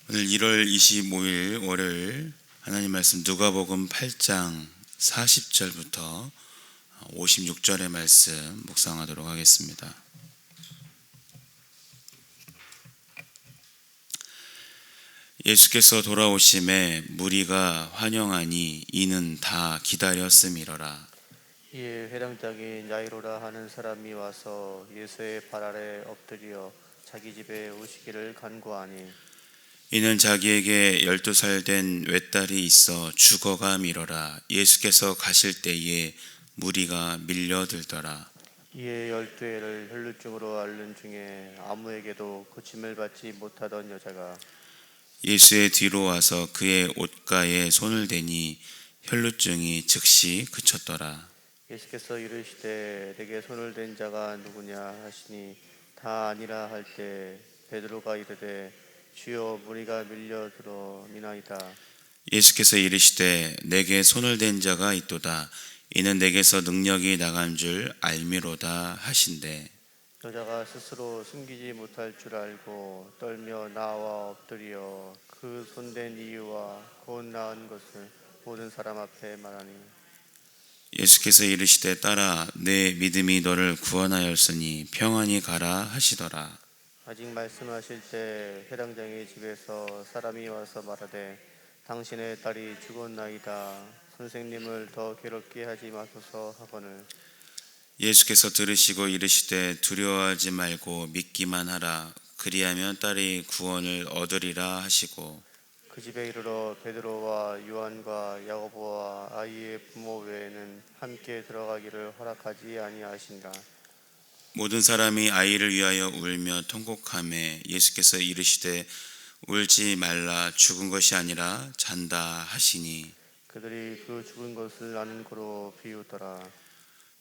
오늘 1월 25일 월요일 하나님 말씀 누가복음 8장 40절부터 56절의 말씀 묵상하도록 하겠습니다. 예수께서 돌아오심에 무리가 환영하니 이는 다 기다렸음이러라. 이에 회당장인 야이로라 하는 사람이 와서 예수의 발 아래 엎드려 자기 집에 오시기를 간구하니 이는 자기에게 12살 된 외딸이 있어 죽어가미러라. 예수께서 가실 때에 무리가 밀려들더라. 이에 12해를 혈루증으로 앓는 중에 아무에게도 고침을 받지 못하던 여자가 예수의 뒤로 와서 그의 옷가에 손을 대니 혈루증이 즉시 그쳤더라. 예수께서 이르시되 내게 손을 댄 자가 누구냐 하시니 다 아니라 할 때 베드로가 이르되 주여 무리가 밀려들어 미나이다. 예수께서 이르시되 내게 손을 댄 자가 있도다. 이는 내게서 능력이 나간 줄 알미로다 하신대. 여자가 스스로 숨기지 못할 줄 알고 떨며 나와 엎드려 그 손댄 이유와 곧 나은 것을 모든 사람 앞에 말하니 예수께서 이르시되 딸아 내 믿음이 너를 구원하였으니 평안히 가라 하시더라. 아직 말씀하실 때 회당장의 집에서 사람이 와서 말하되 당신의 딸이 죽었나이다. 선생님을 더 괴롭게 하지 마소서 하거늘 예수께서 들으시고 이르시되 두려워하지 말고 믿기만 하라. 그리하면 딸이 구원을 얻으리라 하시고 그 집에 이르러 베드로와 요한과 야고보와 아이의 부모 외에는 함께 들어가기를 허락하지 아니하신다. 모든 사람이 아이를 위하여 울며 통곡하매 예수께서 이르시되 울지 말라. 죽은 것이 아니라 잔다 하시니 그들이 그 죽은 것을 아는 고로 비웃더라.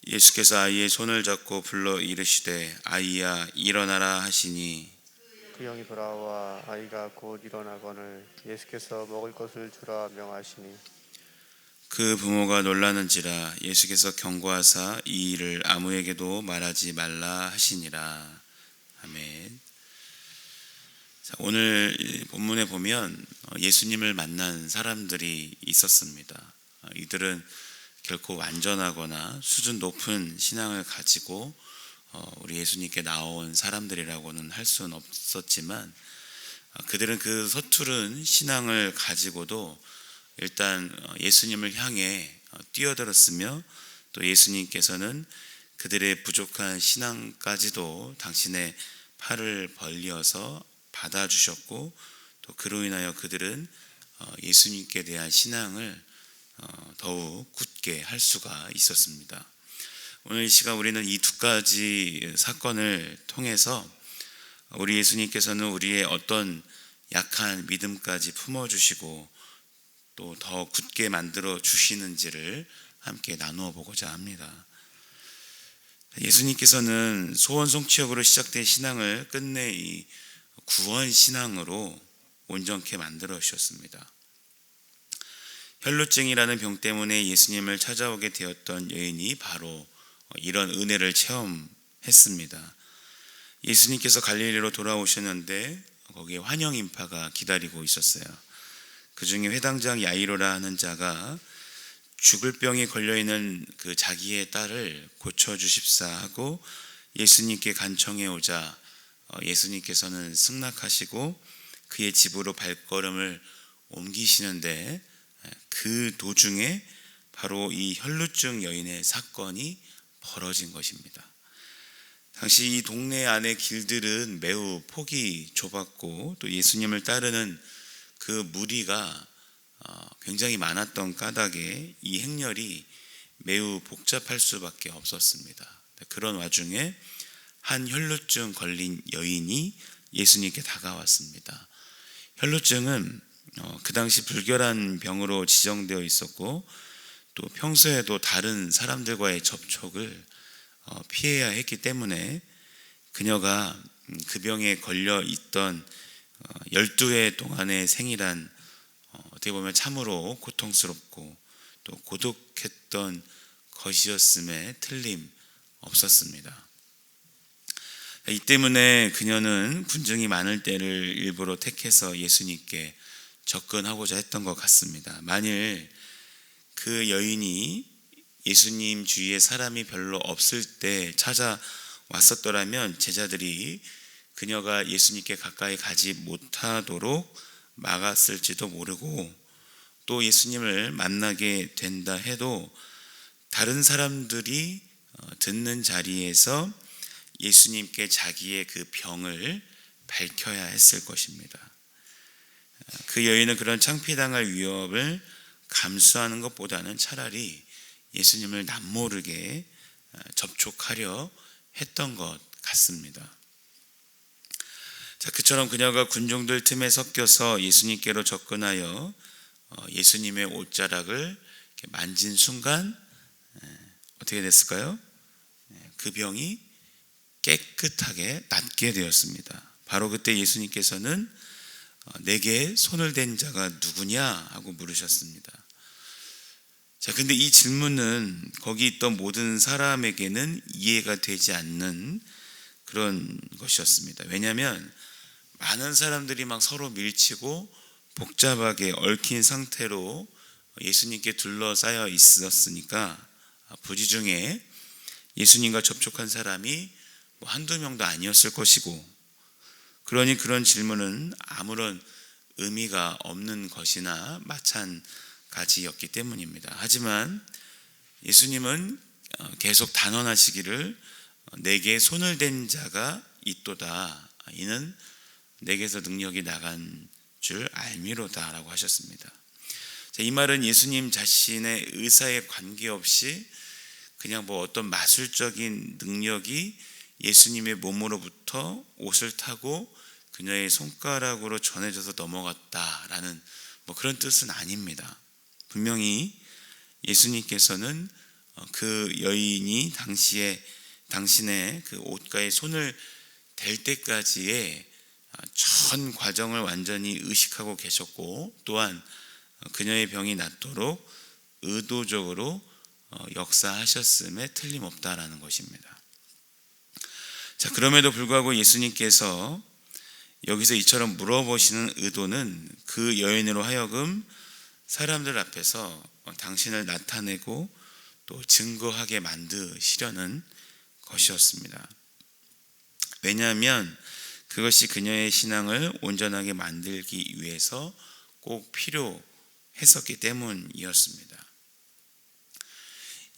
예수께서 아이의 손을 잡고 불러 이르시되 아이야 일어나라 하시니 그 영이 돌아와 아이가 곧 일어나거늘 예수께서 먹을 것을 주라 명하시니 그 부모가 놀라는지라. 예수께서 경고하사 이 일을 아무에게도 말하지 말라 하시니라. 아멘. 자, 오늘 본문에 보면 예수님을 만난 사람들이 있었습니다. 이들은 결코 완전하거나 수준 높은 신앙을 가지고 우리 예수님께 나온 사람들이라고는 할 수는 없었지만 그들은 그 서투른 신앙을 가지고도 일단 예수님을 향해 뛰어들었으며 또 예수님께서는 그들의 부족한 신앙까지도 당신의 팔을 벌리어서 받아주셨고 또 그로 인하여 그들은 예수님께 대한 신앙을 더욱 굳게 할 수가 있었습니다. 오늘 이 시간 우리는 이 두 가지 사건을 통해서 우리 예수님께서는 우리의 어떤 약한 믿음까지 품어주시고 또 더 굳게 만들어 주시는지를 함께 나누어 보고자 합니다. 예수님께서는 소원 성취역으로 시작된 신앙을 끝내 이 구원 신앙으로 온전케 만들어 주셨습니다. 혈루증이라는 병 때문에 예수님을 찾아오게 되었던 여인이 바로 이런 은혜를 체험했습니다. 예수님께서 갈릴리로 돌아오셨는데 거기에 환영 인파가 기다리고 있었어요. 그 중에 회당장 야이로라 하는 자가 죽을 병에 걸려있는 그 자기의 딸을 고쳐주십사 하고 예수님께 간청해 오자 예수님께서는 승낙하시고 그의 집으로 발걸음을 옮기시는데 그 도중에 바로 이 혈루증 여인의 사건이 벌어진 것입니다. 당시 이 동네 안의 길들은 매우 폭이 좁았고 또 예수님을 따르는 그 무리가 굉장히 많았던 까닭에 이 행렬이 매우 복잡할 수밖에 없었습니다. 그런 와중에 한 혈루증 걸린 여인이 예수님께 다가왔습니다. 혈루증은 그 당시 불결한 병으로 지정되어 있었고 또 평소에도 다른 사람들과의 접촉을 피해야 했기 때문에 그녀가 그 병에 걸려 있던 12해 동안의 생이란 어떻게 보면 참으로 고통스럽고 또 고독했던 것이었음에 틀림 없었습니다. 이 때문에 그녀는 군중이 많을 때를 일부러 택해서 예수님께 접근하고자 했던 것 같습니다. 만일 그 여인이 예수님 주위에 사람이 별로 없을 때 찾아왔었더라면 제자들이 그녀가 예수님께 가까이 가지 못하도록 막았을지도 모르고, 또 예수님을 만나게 된다 해도 다른 사람들이 듣는 자리에서 예수님께 자기의 그 병을 밝혀야 했을 것입니다. 그 여인은 그런 창피당할 위협을 감수하는 것보다는 차라리 예수님을 남모르게 접촉하려 했던 것 같습니다. 자, 그처럼 그녀가 군중들 틈에 섞여서 예수님께로 접근하여 예수님의 옷자락을 이렇게 만진 순간 어떻게 됐을까요? 그 병이 깨끗하게 낫게 되었습니다. 바로 그때 예수님께서는 내게 손을 댄 자가 누구냐 하고 물으셨습니다. 자, 근데 이 질문은 거기 있던 모든 사람에게는 이해가 되지 않는 그런 것이었습니다. 왜냐하면 많은 사람들이 막 서로 밀치고 복잡하게 얽힌 상태로 예수님께 둘러싸여 있었으니까 부지중에 예수님과 접촉한 사람이 한두 명도 아니었을 것이고, 그러니 그런 질문은 아무런 의미가 없는 것이나 마찬가지였기 때문입니다. 하지만 예수님은 계속 단언하시기를 내게 손을 댄 자가 있도다. 이는 내게서 능력이 나간 줄 알미로다 라고 하셨습니다. 이 말은 예수님 자신의 의사에 관계없이 그냥 어떤 마술적인 능력이 예수님의 몸으로부터 옷을 타고 그녀의 손가락으로 전해져서 넘어갔다라는 그런 뜻은 아닙니다. 분명히 예수님께서는 그 여인이 당신의 그 옷가에 손을 댈 때까지의 전 과정을 완전히 의식하고 계셨고, 또한 그녀의 병이 낫도록 의도적으로 역사하셨음에 틀림없다라는 것입니다. 자, 그럼에도 불구하고 예수님께서 여기서 이처럼 물어보시는 의도는 그 여인으로 하여금 사람들 앞에서 당신을 나타내고 또 증거하게 만드시려는 것이었습니다. 왜냐하면 그것이 그녀의 신앙을 온전하게 만들기 위해서 꼭 필요했었기 때문이었습니다.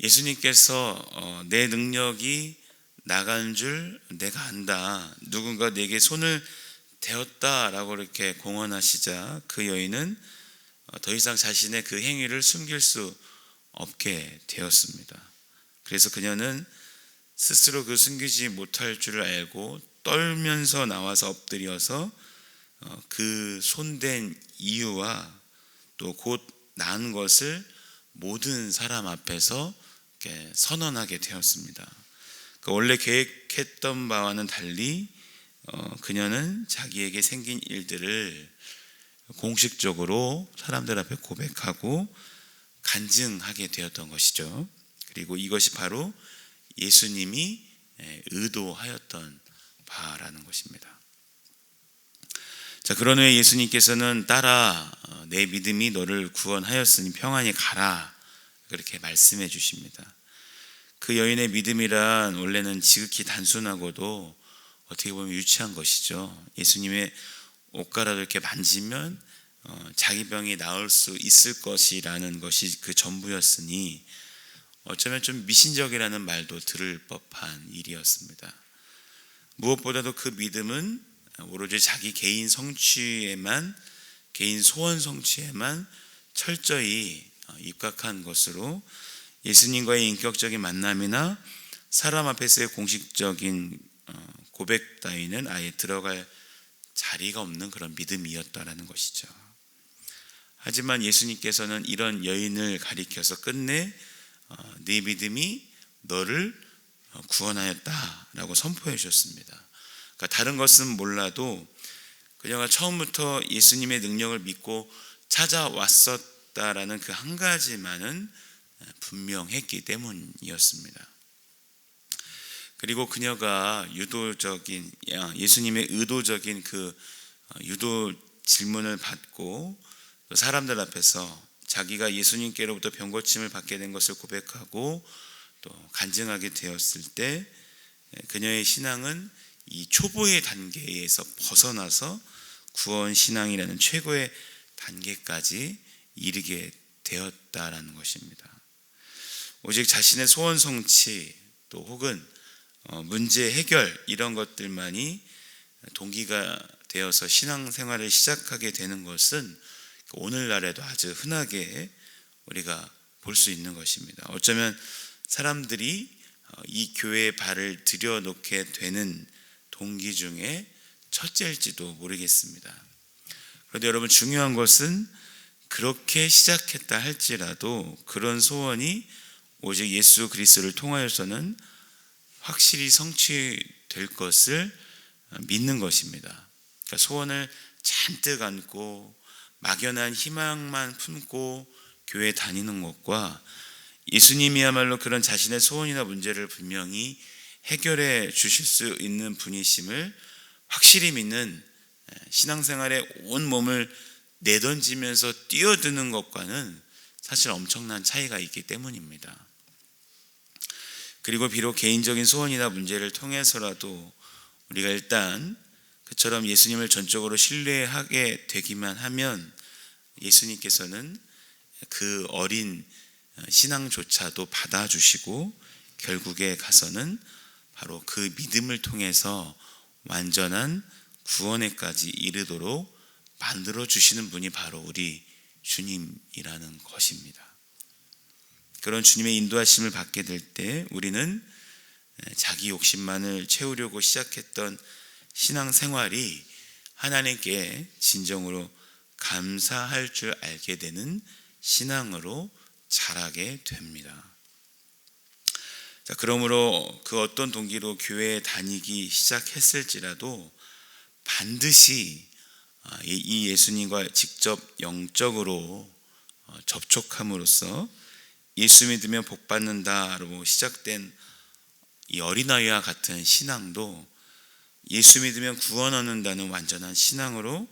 예수님께서 내 능력이 나간 줄 내가 안다, 누군가 내게 손을 대었다라고 이렇게 공언하시자 그 여인은 더 이상 자신의 그 행위를 숨길 수 없게 되었습니다. 그래서 그녀는 스스로 그 숨기지 못할 줄을 알고 떨면서 나와서 엎드려서 그 손댄 이유와 또 곧 난 것을 모든 사람 앞에서 이렇게 선언하게 되었습니다. 원래 계획했던 바와는 달리 그녀는 자기에게 생긴 일들을 공식적으로 사람들 앞에 고백하고 간증하게 되었던 것이죠. 그리고 이것이 바로 예수님이 의도하였던 바라는 것입니다. 자, 그런 후에 예수님께서는 따라 내 믿음이 너를 구원하였으니 평안히 가라, 그렇게 말씀해 주십니다. 그 여인의 믿음이란 원래는 지극히 단순하고도 어떻게 보면 유치한 것이죠. 예수님의 옷가락을 이렇게 만지면 자기 병이 나을 수 있을 것이라는 것이 그 전부였으니 어쩌면 좀 미신적이라는 말도 들을 법한 일이었습니다. 무엇보다도 그 믿음은 오로지 자기 개인 성취에만, 개인 소원 성취에만 철저히 입각한 것으로 예수님과의 인격적인 만남이나 사람 앞에서의 공식적인 고백 따위는 아예 들어갈 자리가 없는 그런 믿음이었다라는 것이죠. 하지만 예수님께서는 이런 여인을 가리켜서 끝내 네 믿음이 너를 구원하였다라고 선포해 주셨습니다. 그러니까 다른 것은 몰라도 그녀가 처음부터 예수님의 능력을 믿고 찾아왔었다라는 그 한 가지만은 분명했기 때문이었습니다. 그리고 그녀가 예수님의 의도적인 그 유도 질문을 받고 사람들 앞에서 자기가 예수님께로부터 병고침을 받게 된 것을 고백하고 또 간증하게 되었을 때 그녀의 신앙은 이 초보의 단계에서 벗어나서 구원 신앙이라는 최고의 단계까지 이르게 되었다라는 것입니다. 오직 자신의 소원 성취 또 혹은 문제 해결 이런 것들만이 동기가 되어서 신앙생활을 시작하게 되는 것은 오늘날에도 아주 흔하게 우리가 볼 수 있는 것입니다. 어쩌면 사람들이 이 교회에 발을 들여놓게 되는 동기 중에 첫째일지도 모르겠습니다. 그런데 여러분, 중요한 것은 그렇게 시작했다 할지라도 그런 소원이 오직 예수 그리스도를 통하여서는 확실히 성취될 것을 믿는 것입니다. 그러니까 소원을 잔뜩 안고 막연한 희망만 품고 교회 다니는 것과 예수님이야말로 그런 자신의 소원이나 문제를 분명히 해결해 주실 수 있는 분이심을 확실히 믿는 신앙생활에 온 몸을 내던지면서 뛰어드는 것과는 사실 엄청난 차이가 있기 때문입니다. 그리고 비록 개인적인 소원이나 문제를 통해서라도 우리가 일단 그처럼 예수님을 전적으로 신뢰하게 되기만 하면 예수님께서는 그 어린 신앙조차도 받아주시고 결국에 가서는 바로 그 믿음을 통해서 완전한 구원에까지 이르도록 만들어주시는 분이 바로 우리 주님이라는 것입니다. 그런 주님의 인도하심을 받게 될 때 우리는 자기 욕심만을 채우려고 시작했던 신앙생활이 하나님께 진정으로 감사할 줄 알게 되는 신앙으로 자라게 됩니다. 자, 그러므로 그 어떤 동기로 교회에 다니기 시작했을지라도 반드시 이 예수님과 직접 영적으로 접촉함으로써 예수 믿으면 복 받는다로 시작된 이 어린아이와 같은 신앙도 예수 믿으면 구원 얻는다는 완전한 신앙으로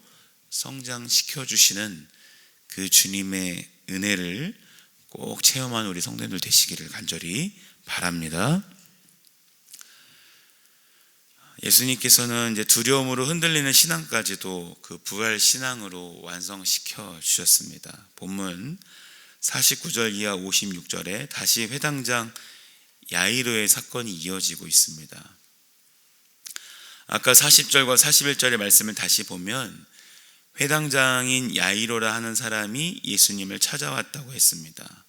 성장시켜 주시는 그 주님의 은혜를 꼭 체험한 우리 성도님들 되시기를 간절히 바랍니다. 예수님께서는 이제 두려움으로 흔들리는 신앙까지도 그 부활 신앙으로 완성시켜 주셨습니다. 본문 49절 이하 56절에 다시 회당장 야이로의 사건이 이어지고 있습니다. 아까 40절과 41절의 말씀을 다시 보면 회당장인 야이로라 하는 사람이 예수님을 찾아왔다고 했습니다.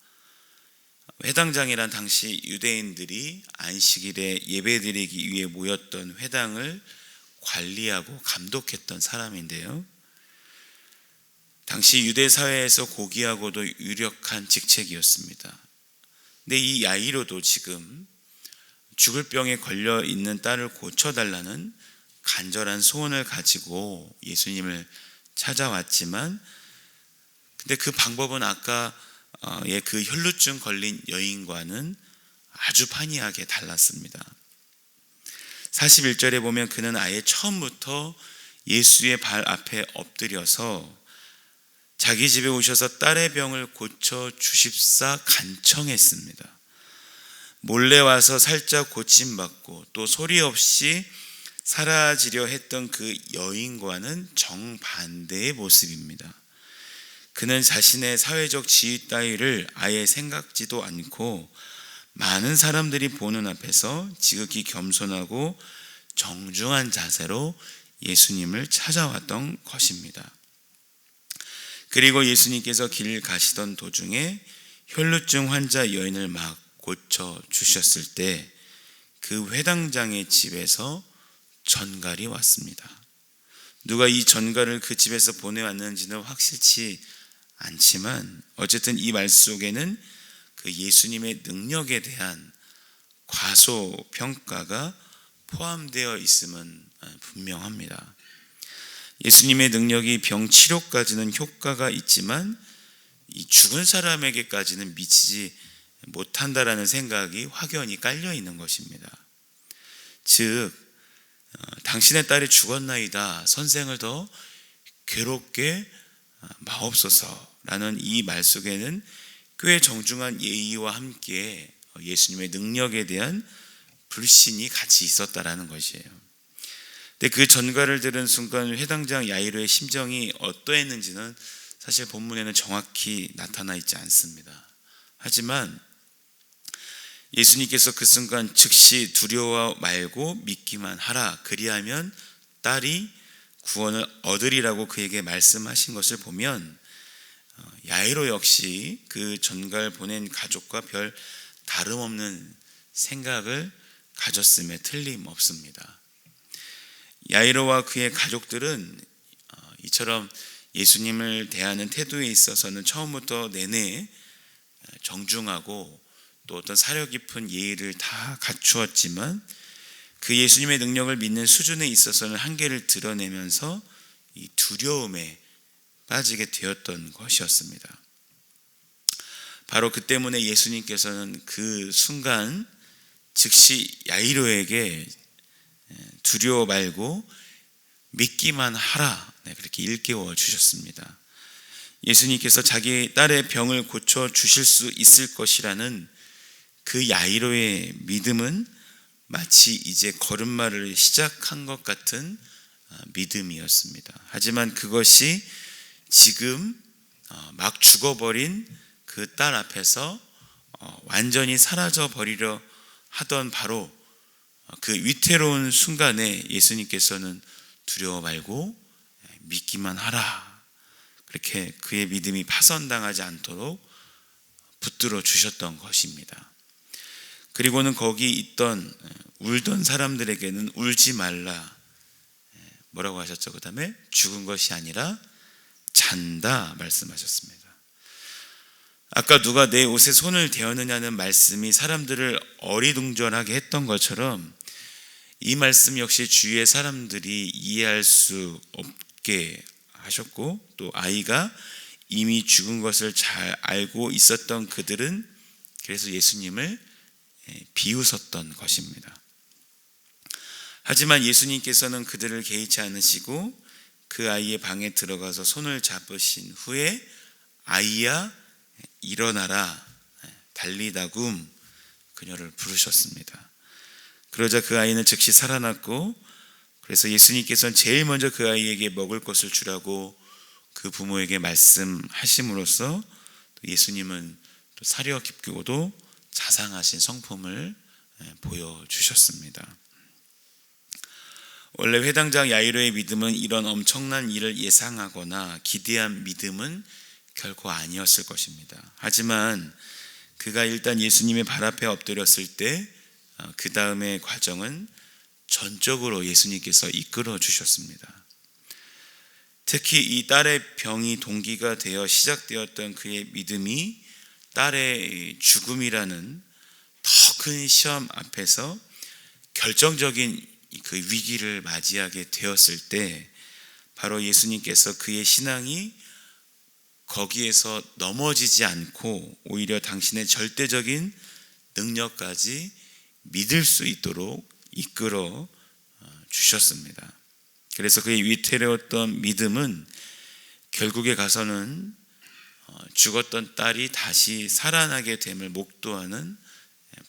회당장이란 당시 유대인들이 안식일에 예배드리기 위해 모였던 회당을 관리하고 감독했던 사람인데요, 당시 유대 사회에서 고귀하고도 유력한 직책이었습니다. 근데 이 야이로도 지금 죽을 병에 걸려 있는 딸을 고쳐달라는 간절한 소원을 가지고 예수님을 찾아왔지만, 근데 그 방법은 아까의 그 혈루증 걸린 여인과는 아주 판이하게 달랐습니다. 41절에 보면 그는 아예 처음부터 예수의 발 앞에 엎드려서 자기 집에 오셔서 딸의 병을 고쳐 주십사 간청했습니다. 몰래 와서 살짝 고침받고 또 소리 없이 사라지려 했던 그 여인과는 정반대의 모습입니다. 그는 자신의 사회적 지위 따위를 아예 생각지도 않고 많은 사람들이 보는 앞에서 지극히 겸손하고 정중한 자세로 예수님을 찾아왔던 것입니다. 그리고 예수님께서 길 가시던 도중에 혈루증 환자 여인을 막 고쳐 주셨을 때 그 회당장의 집에서 전갈이 왔습니다. 누가 이 전갈을 그 집에서 보내왔는지는 확실치 않지만 어쨌든 이 말 속에는 그 예수님의 능력에 대한 과소평가가 포함되어 있음은 분명합니다. 예수님의 능력이 병 치료까지는 효과가 있지만 이 죽은 사람에게까지는 미치지 못한다라는 생각이 확연히 깔려 있는 것입니다. 즉 당신의 딸이 죽었나이다. 선생을 더 괴롭게 마옵소서라는 이 말 속에는 꽤 정중한 예의와 함께 예수님의 능력에 대한 불신이 같이 있었다라는 것이에요. 근데 그 전가를 들은 순간 회당장 야이로의 심정이 어떠했는지는 사실 본문에는 정확히 나타나 있지 않습니다. 하지만 예수님께서 그 순간 즉시 두려워 말고 믿기만 하라, 그리하면 딸이 구원을 얻으리라고 그에게 말씀하신 것을 보면 야이로 역시 그 전가를 보낸 가족과 별 다름없는 생각을 가졌음에 틀림없습니다. 야이로와 그의 가족들은 이처럼 예수님을 대하는 태도에 있어서는 처음부터 내내 정중하고 또 어떤 사려 깊은 예의를 다 갖추었지만 그 예수님의 능력을 믿는 수준에 있어서는 한계를 드러내면서 이 두려움에 빠지게 되었던 것이었습니다. 바로 그 때문에 예수님께서는 그 순간 즉시 야이로에게 두려워 말고 믿기만 하라, 그렇게 일깨워 주셨습니다. 예수님께서 자기 딸의 병을 고쳐 주실 수 있을 것이라는 그 야이로의 믿음은 마치 이제 걸음마를 시작한 것 같은 믿음이었습니다. 하지만 그것이 지금 막 죽어버린 그 딸 앞에서 완전히 사라져 버리려 하던 바로 그 위태로운 순간에 예수님께서는 두려워 말고 믿기만 하라, 그렇게 그의 믿음이 파손당하지 않도록 붙들어 주셨던 것입니다. 그리고는 거기 있던 울던 사람들에게는 울지 말라, 뭐라고 하셨죠? 그 다음에 죽은 것이 아니라 잔다 말씀하셨습니다. 아까 누가 내 옷에 손을 대었느냐는 말씀이 사람들을 어리둥절하게 했던 것처럼 이 말씀 역시 주위의 사람들이 이해할 수 없게 하셨고, 또 아이가 이미 죽은 것을 잘 알고 있었던 그들은 그래서 예수님을 비웃었던 것입니다. 하지만 예수님께서는 그들을 개의치 않으시고 그 아이의 방에 들어가서 손을 잡으신 후에 아이야 일어나라, 달리다굼, 그녀를 부르셨습니다. 그러자 그 아이는 즉시 살아났고, 그래서 예수님께서는 제일 먼저 그 아이에게 먹을 것을 주라고 그 부모에게 말씀하심으로써 예수님은 또 사려 깊고도 자상하신 성품을 보여주셨습니다. 원래 회당장 야이로의 믿음은 이런 엄청난 일을 예상하거나 기대한 믿음은 결코 아니었을 것입니다. 하지만 그가 일단 예수님의 발 앞에 엎드렸을 때 그 다음의 과정은 전적으로 예수님께서 이끌어 주셨습니다. 특히 이 딸의 병이 동기가 되어 시작되었던 그의 믿음이 딸의 죽음이라는 더 큰 시험 앞에서 결정적인 그 위기를 맞이하게 되었을 때 바로 예수님께서 그의 신앙이 거기에서 넘어지지 않고 오히려 당신의 절대적인 능력까지 믿을 수 있도록 이끌어 주셨습니다. 그래서 그의 위태로웠던 믿음은 결국에 가서는 죽었던 딸이 다시 살아나게 됨을 목도하는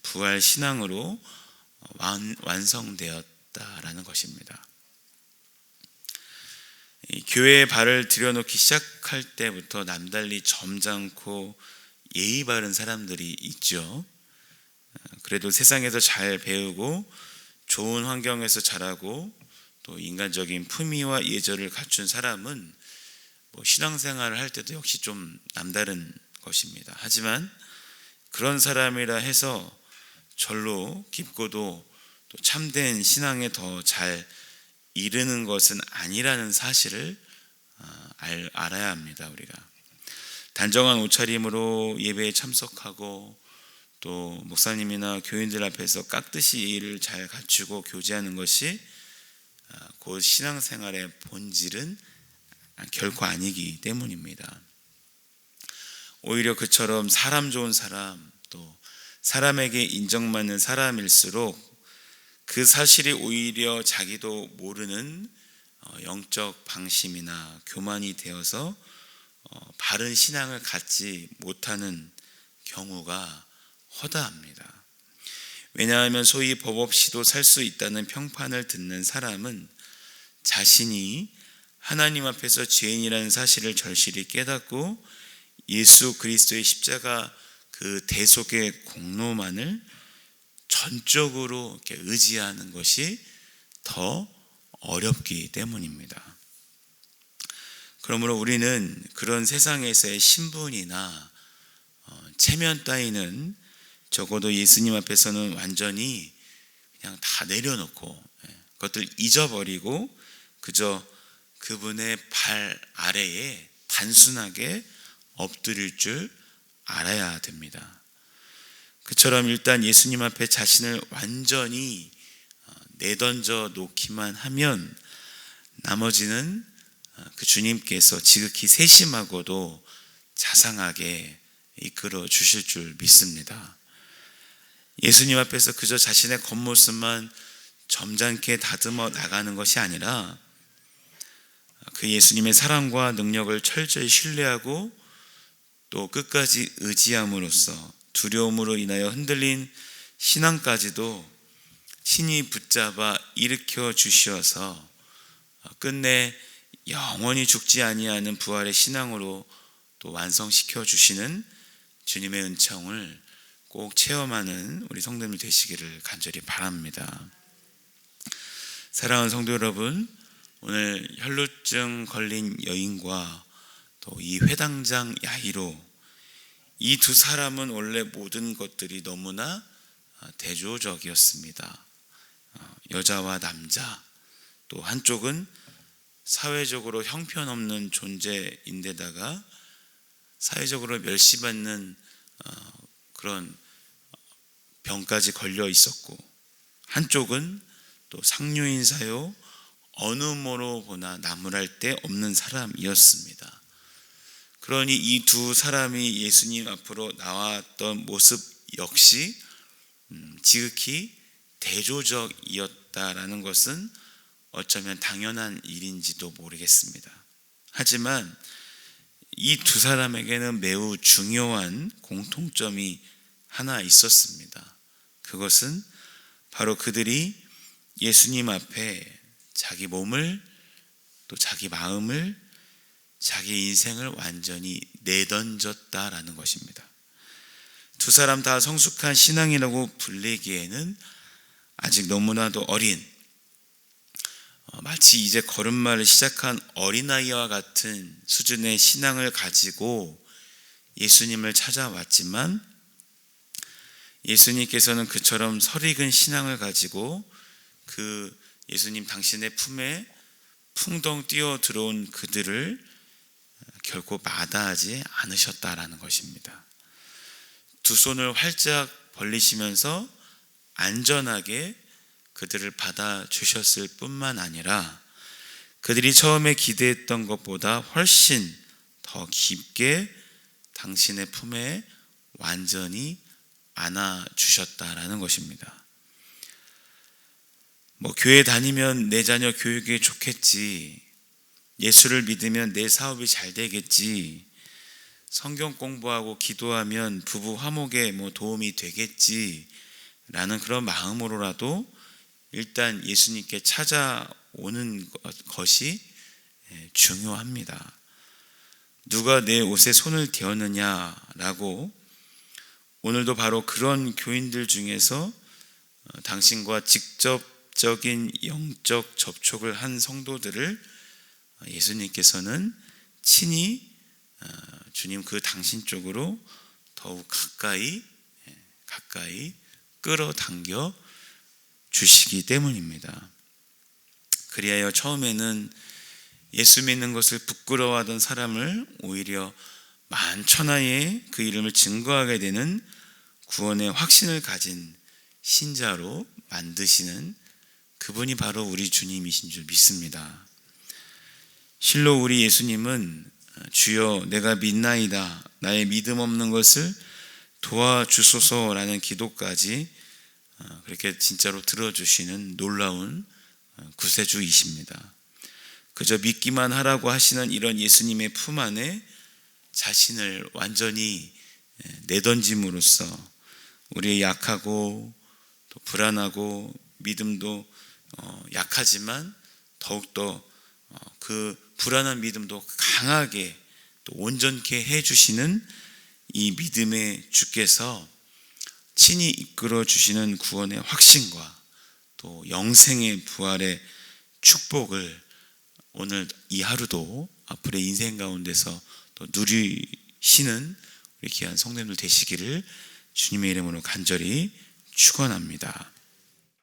부활 신앙으로 완성되었다라는 것입니다. 교회에 발을 들여놓기 시작할 때부터 남달리 점잖고 예의 바른 사람들이 있죠. 그래도 세상에서 잘 배우고 좋은 환경에서 자라고 또 인간적인 품위와 예절을 갖춘 사람은 신앙생활을 할 때도 역시 좀 남다른 것입니다. 하지만 그런 사람이라 해서 절로 깊고도 또 참된 신앙에 더 잘 이르는 것은 아니라는 사실을 알아야 합니다. 우리가 단정한 옷차림으로 예배에 참석하고 또 목사님이나 교인들 앞에서 깍듯이 예의를 잘 갖추고 교제하는 것이 곧 신앙생활의 본질은 결코 아니기 때문입니다. 오히려 그처럼 사람 좋은 사람, 또 사람에게 인정받는 사람일수록 그 사실이 오히려 자기도 모르는 영적 방심이나 교만이 되어서 바른 신앙을 갖지 못하는 경우가 허다합니다. 왜냐하면 소위 법 없이도 살 수 있다는 평판을 듣는 사람은 자신이 하나님 앞에서 죄인이라는 사실을 절실히 깨닫고 예수 그리스도의 십자가 그 대속의 공로만을 전적으로 이렇게 의지하는 것이 더 어렵기 때문입니다. 그러므로 우리는 그런 세상에서의 신분이나 체면 따위는 적어도 예수님 앞에서는 완전히 그냥 다 내려놓고 그것들 잊어버리고 그저 그분의 발 아래에 단순하게 엎드릴 줄 알아야 됩니다. 그처럼 일단 예수님 앞에 자신을 완전히 내던져 놓기만 하면 나머지는 그 주님께서 지극히 세심하고도 자상하게 이끌어 주실 줄 믿습니다. 예수님 앞에서 그저 자신의 겉모습만 점잖게 다듬어 나가는 것이 아니라 그 예수님의 사랑과 능력을 철저히 신뢰하고 또 끝까지 의지함으로써 두려움으로 인하여 흔들린 신앙까지도 신이 붙잡아 일으켜 주시어서 끝내 영원히 죽지 아니하는 부활의 신앙으로 또 완성시켜 주시는 주님의 은총을 꼭 체험하는 우리 성도님들 되시기를 간절히 바랍니다. 사랑하는 성도 여러분, 오늘 혈루증 걸린 여인과 또 이 회당장 야이로, 이 두 사람은 원래 모든 것들이 너무나 대조적이었습니다. 여자와 남자, 또 한쪽은 사회적으로 형편없는 존재인데다가 사회적으로 멸시받는 그런 병까지 걸려 있었고, 한쪽은 또 상류인 사요 어느 모로 보나 나무랄 데 없는 사람이었습니다. 그러니 이 두 사람이 예수님 앞으로 나왔던 모습 역시 지극히 대조적이었다라는 것은 어쩌면 당연한 일인지도 모르겠습니다. 하지만 이 두 사람에게는 매우 중요한 공통점이 하나 있었습니다. 그것은 바로 그들이 예수님 앞에 자기 몸을 또 자기 마음을 자기 인생을 완전히 내던졌다라는 것입니다. 두 사람 다 성숙한 신앙이라고 불리기에는 아직 너무나도 어린, 마치 이제 걸음마를 시작한 어린아이와 같은 수준의 신앙을 가지고 예수님을 찾아왔지만, 예수님께서는 그처럼 설익은 신앙을 가지고 그 예수님 당신의 품에 풍덩 뛰어 들어온 그들을 결코 마다하지 않으셨다라는 것입니다. 두 손을 활짝 벌리시면서 안전하게 그들을 받아주셨을 뿐만 아니라 그들이 처음에 기대했던 것보다 훨씬 더 깊게 당신의 품에 완전히 안아주셨다라는 것입니다. 교회 다니면 내 자녀 교육이 좋겠지, 예수를 믿으면 내 사업이 잘 되겠지, 성경 공부하고 기도하면 부부 화목에 도움이 되겠지 라는 그런 마음으로라도 일단 예수님께 찾아오는 것이 중요합니다. 누가 내 옷에 손을 대었느냐라고, 오늘도 바로 그런 교인들 중에서 당신과 직접적인 영적 접촉을 한 성도들을 예수님께서는 친히 주님 그 당신 쪽으로 더욱 가까이 끌어당겨 주시기 때문입니다. 그리하여 처음에는 예수 믿는 것을 부끄러워하던 사람을 오히려 만천하에 그 이름을 증거하게 되는 구원의 확신을 가진 신자로 만드시는 그분이 바로 우리 주님이신 줄 믿습니다. 실로 우리 예수님은 주여 내가 믿나이다, 나의 믿음 없는 것을 도와주소서라는 기도까지 그렇게 진짜로 들어주시는 놀라운 구세주이십니다. 그저 믿기만 하라고 하시는 이런 예수님의 품 안에 자신을 완전히 내던짐으로써 우리의 약하고 또 불안하고 믿음도 약하지만 더욱더 그 불안한 믿음도 강하게 또 온전케 해주시는 이 믿음의 주께서 친히 이끌어 주시는 구원의 확신과 또 영생의 부활의 축복을 오늘 이 하루도 앞으로의 인생 가운데서 또 누리시는 우리 귀한 성도님들 되시기를 주님의 이름으로 간절히 축원합니다.